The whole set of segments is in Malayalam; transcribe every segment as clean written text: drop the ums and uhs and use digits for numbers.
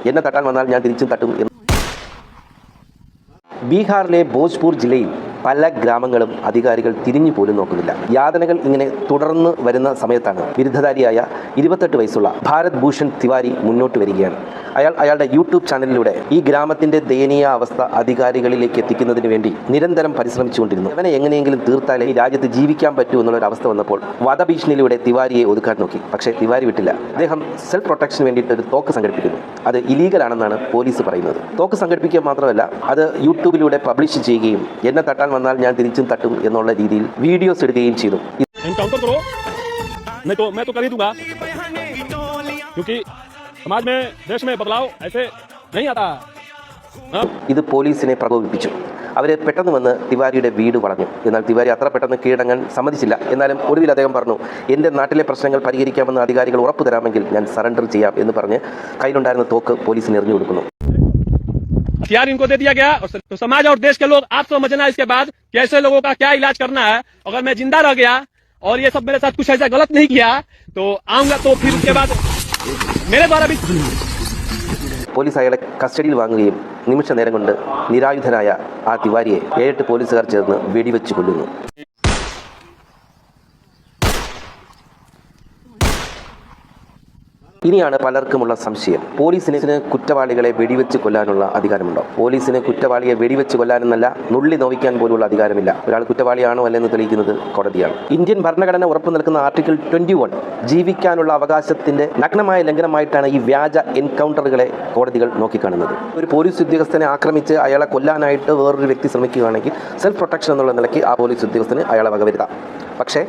എന്നെ തട്ടാൻ വന്നാൽ ഞാൻ തിരിച്ചും തട്ടും. ബീഹാറിലെ ഭോജ്പൂർ ജില്ലയിൽ പല ഗ്രാമങ്ങളും അധികാരികൾ തിരിഞ്ഞു പോലും നോക്കുന്നില്ല. യാതനകൾ ഇങ്ങനെ തുടർന്ന് വരുന്ന സമയത്താണ് ബിരുദധാരിയായ 28 വയസ്സുള്ള ഭാരത് ഭൂഷൺ തിവാരി മുന്നോട്ട് വരികയാണ്. അയാളുടെ യൂട്യൂബ് ചാനലിലൂടെ ഈ ഗ്രാമത്തിൻ്റെ ദയനീയ അവസ്ഥ അധികാരികളിലേക്ക് എത്തിക്കുന്നതിന് വേണ്ടി നിരന്തരം പരിശ്രമിച്ചുകൊണ്ടിരുന്നു. അവനെ എങ്ങനെയെങ്കിലും തീർത്താലേ ഈ രാജ്യത്ത് ജീവിക്കാൻ പറ്റൂ എന്നുള്ളൊരവസ്ഥ വന്നപ്പോൾ വധഭീഷണിയിലൂടെ തിവാരിയെ ഒതുക്കാൻ നോക്കി. പക്ഷേ തിവാരി വിട്ടില്ല. അദ്ദേഹം സെൽഫ് പ്രൊട്ടക്ഷന് വേണ്ടിയിട്ട് ഒരു തോക്ക് സംഘടിപ്പിക്കുന്നു. അത് ഇലീഗലാണെന്നാണ് പോലീസ് പറയുന്നത്. തോക്ക് സംഘടിപ്പിക്കുക മാത്രമല്ല, അത് യൂട്യൂബിലൂടെ പബ്ലിഷ് ചെയ്യുകയും എന്നെ തട്ടാൻ വന്നാൽ ഞാൻ തിരിച്ചും തട്ടും എന്നുള്ള രീതിയിൽ വീഡിയോസ് എടുക്കുകയും ചെയ്തു. ഇത് പോലീസിനെ പ്രകോപിപ്പിച്ചു. അവരെ പെട്ടെന്ന് വന്ന് തിവാരിയുടെ വീട് വളഞ്ഞു. എന്നാൽ തിവാരി അത്ര പെട്ടെന്ന് കീഴടങ്ങാൻ സമ്മതിച്ചില്ല. എന്നാലും ഒടുവിൽ അദ്ദേഹം പറഞ്ഞു, എൻ്റെ നാട്ടിലെ പ്രശ്നങ്ങൾ പരിഹരിക്കാമെന്ന് അധികാരികൾ ഉറപ്പു തരാമെങ്കിൽ ഞാൻ സറണ്ടർ ചെയ്യാം എന്ന് പറഞ്ഞ് കയ്യിലുണ്ടായിരുന്ന തോക്ക് പോലീസിന് എറിഞ്ഞു കൊടുക്കുന്നു. हथियार इनको दे दिया गया और तो समाज और देश के लोग आप समझना इसके बाद कि ऐसे लोगों का क्या इलाज करना है. अगर मैं जिंदा रह गया और ये सब मेरे साथ कुछ ऐसा गलत नहीं किया तो आऊंगा, तो फिर उसके बाद मेरे द्वारा भी. പോലീസ് അയാളെ കസ്റ്റഡിയിൽ വാങ്ങുകയും നിമിഷ നേരം കൊണ്ട് നിരായുധനായ ആ തിവാരിയെ 7 പോലീസുകാർ ചേർന്ന് വെടിവെച്ച് കൊല്ലുന്നു. ഇനിയാണ് പലർക്കുമുള്ള സംശയം, പോലീസിന് കുറ്റവാളികളെ വെടിവെച്ച് കൊല്ലാനുള്ള അധികാരമുണ്ടോ? പോലീസിന് കുറ്റവാളിയെ വെടിവെച്ച് കൊല്ലാനെന്നല്ല, നുള്ളി നോവിക്കാൻ പോലുള്ള അധികാരമില്ല. ഒരാൾ കുറ്റവാളിയാണോ അല്ലെന്ന് തെളിയിക്കുന്നത് കോടതിയാണ്. ഇന്ത്യൻ ഭരണഘടന ഉറപ്പു നൽകുന്ന ആർട്ടിക്കിൾ 21 ജീവിക്കാനുള്ള അവകാശത്തിന്റെ നഗ്നമായ ലംഘനമായിട്ടാണ് ഈ വ്യാജ എൻകൗണ്ടറുകളെ കോടതികൾ നോക്കിക്കാണുന്നത്. ഒരു പോലീസ് ഉദ്യോഗസ്ഥനെ ആക്രമിച്ച് അയാളെ കൊല്ലാനായിട്ട് വേറൊരു വ്യക്തി ശ്രമിക്കുകയാണെങ്കിൽ സെൽഫ് പ്രൊട്ടക്ഷൻ എന്നുള്ള നിലയ്ക്ക് ആ പോലീസ് ഉദ്യോഗസ്ഥന് അയാളെ വകവരുത്താം. പക്ഷേ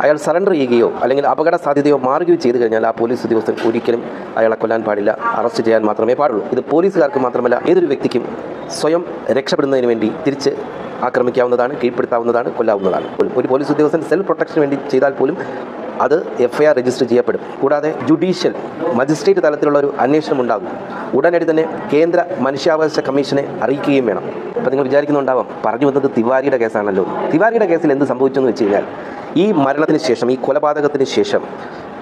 അയാൾ സറണ്ടർ ചെയ്യുകയോ അല്ലെങ്കിൽ അപകട സാധ്യതയോ മാറുകയോ ചെയ്തു കഴിഞ്ഞാൽ ആ പോലീസ് ഉദ്യോഗസ്ഥൻ ഒരിക്കലും അയാളെ കൊല്ലാൻ പാടില്ല, അറസ്റ്റ് ചെയ്യാൻ മാത്രമേ പാടുള്ളൂ. ഇത് പോലീസുകാർക്ക് മാത്രമല്ല, ഏതൊരു വ്യക്തിക്കും സ്വയം രക്ഷപ്പെടുന്നതിന് വേണ്ടി തിരിച്ച് ആക്രമിക്കാവുന്നതാണ്, കീഴ്പ്പെടുത്താവുന്നതാണ്, കൊല്ലാവുന്നതാണ്. ഒരു പോലീസ് ഉദ്യോഗസ്ഥൻ സെൽഫ് പ്രൊട്ടക്ഷന് വേണ്ടി ചെയ്താൽ പോലും അത് FIR രജിസ്റ്റർ ചെയ്യപ്പെടും. കൂടാതെ ജുഡീഷ്യൽ മജിസ്ട്രേറ്റ് തലത്തിലുള്ള ഒരു അന്വേഷണം ഉണ്ടാകും. ഉടനടി തന്നെ കേന്ദ്ര മനുഷ്യാവകാശ കമ്മീഷനെ അറിയിക്കുകയും വേണം. അപ്പോൾ നിങ്ങൾ വിചാരിക്കുന്നുണ്ടാവാം, പറഞ്ഞു വന്നത് തിവാരിയുടെ കേസാണല്ലോ. തിവാരിയുടെ കേസിൽ എന്ത് സംഭവിച്ചെന്ന് വെച്ച് കഴിഞ്ഞാൽ, ഈ മരണത്തിന് ശേഷം, ഈ കൊലപാതകത്തിന് ശേഷം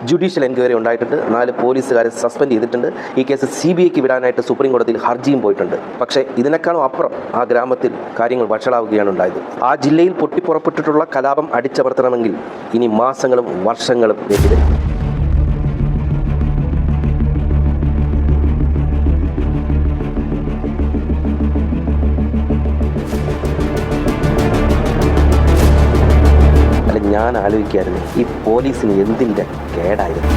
ജുഡീഷ്യൽ എൻക്വയറി ഉണ്ടായിട്ടുണ്ട്. 4 പോലീസുകാരെ സസ്പെൻഡ് ചെയ്തിട്ടുണ്ട്. ഈ കേസ് CBIക്ക് വിടാനായിട്ട് സുപ്രീം കോടതിയിൽ ഹർജിയും പോയിട്ടുണ്ട്. പക്ഷേ ഇതിനേക്കാളും അപ്പുറം ആ ഗ്രാമത്തിൽ കാര്യങ്ങൾ വഷളാവുകയാണ് ഉണ്ടായത്. ആ ജില്ലയിൽ പൊട്ടിപ്പുറപ്പെട്ടിട്ടുള്ള കലാപം അടിച്ചമർത്തണമെങ്കിൽ ഇനി മാസങ്ങളും വർഷങ്ങളും വേണ്ടിവരും. ഞാൻ ആലോചിക്കായിരുന്നു, ഈ പോലീസിന് എന്തിൻ്റെ കേടായിരുന്നു.